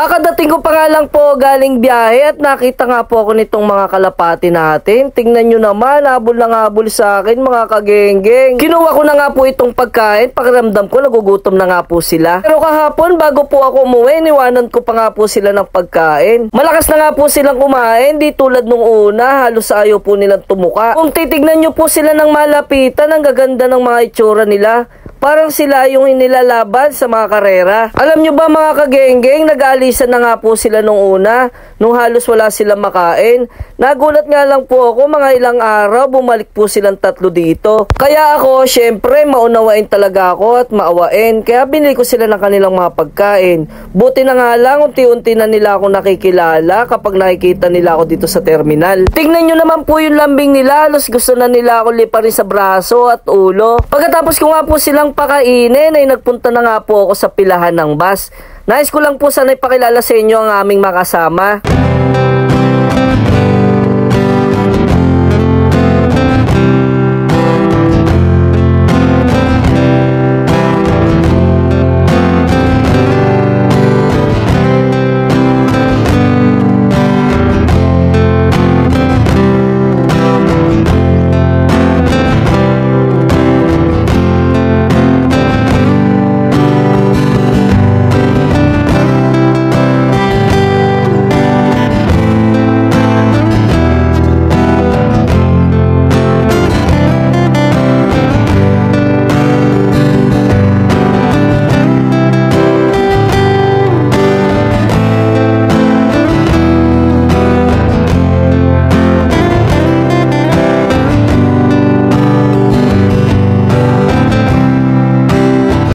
Kakadating ko pa nga lang po galing biyahe at nakita nga po ako nitong mga kalapati natin. Tingnan nyo naman, habol na habol sa akin mga kagenggeng. Kinuha ko na nga po itong pagkain, pakiramdam ko nagugutom na nga po sila. Pero kahapon bago po ako umuwi, niwanan ko pa nga po sila ng pagkain. Malakas na nga po silang kumain, di tulad nung una, halos ayaw po nilang tumuka. Kung titignan nyo po sila ng malapitan, ang gaganda ng mga itsura nila. Parang sila yung inilalaban sa mga karera. Alam nyo ba mga kagenggeng, nag-aalisan na nga po sila nung una, nung halos wala silang makain. Nagulat nga lang po ako, mga ilang araw, bumalik po silang tatlo dito. Kaya ako, syempre, maunawain talaga ako at maawain. Kaya binili ko sila ng kanilang mga pagkain. Buti na nga lang, unti-unti na nila ako nakikilala kapag nakikita nila ako dito sa terminal. Tingnan nyo naman po yung lambing nila, halos gusto na nila ako liparin sa braso at ulo. Pagkatapos ko nga po silang pakainin ay nagpunta na nga po ako sa pilahan ng bus. Nais ko lang po sana ipakilala sa inyo ang aming makasama.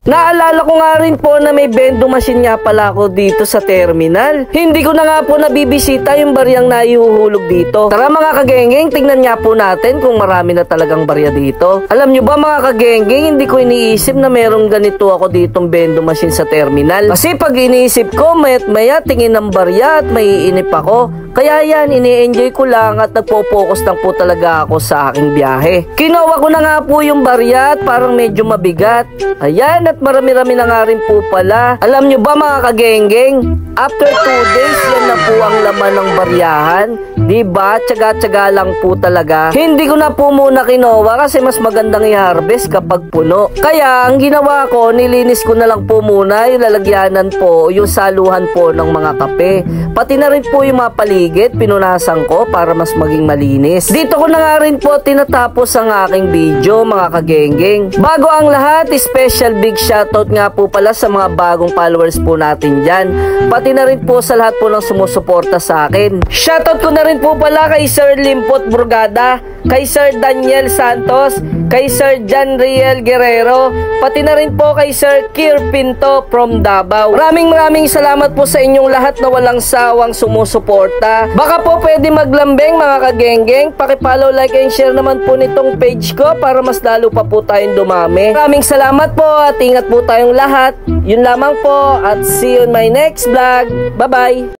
Naalala ko nga rin po na may vending machine nga pala ako dito sa terminal. Hindi ko na nga po nabibisita yung bariyang naihuhulog dito. Tara mga kagenggeng, tingnan nga po natin kung marami na talagang barya dito. Alam nyo ba mga kagenggeng, hindi ko iniisip na merong ganito ako ditong vending machine sa terminal. Kasi pag iniisip ko, maya't maya tingin ng barya at maiinip ako. Kaya yan, ini-enjoy ko lang at nagpo-focus lang po talaga ako sa aking biyahe. Kinuha ko na nga po yung barya at parang medyo mabigat. Ayan, at marami-rami na nga rin po pala. Alam nyo ba mga kagenggeng, after 2 days, yan na po ang laman ng baryahan. Diba? Tsaga-tsaga lang po talaga. Hindi ko na po muna kinuha kasi mas magandang i-harvest kapag puno. Kaya ang ginawa ko, nilinis ko na lang po muna yung lalagyanan po, yung saluhan po ng mga kape. Pati na rin po yung mga paligid, pinunasan ko para mas maging malinis. Dito ko na nga rin po tinatapos ang aking video mga kagenggeng. Bago ang lahat, special big shoutout nga po pala sa mga bagong followers po natin dyan. Pati na rin po sa lahat po ng sumusuporta sa akin. Shoutout ko na rin po pala kay Sir Limpot Burgada, kay Sir Daniel Santos, kay Sir John Riel Guerrero, pati na rin po kay Sir Kir Pinto from Davao. Maraming salamat po sa inyong lahat na walang sawang sumusuporta. Baka po pwede maglambing mga kagenggeng, paki-follow, like and share naman po nitong page ko para mas lalo pa po tayong dumami. Maraming salamat po at ingat po tayong lahat. Yun lamang po at see you in my next vlog. Bye bye!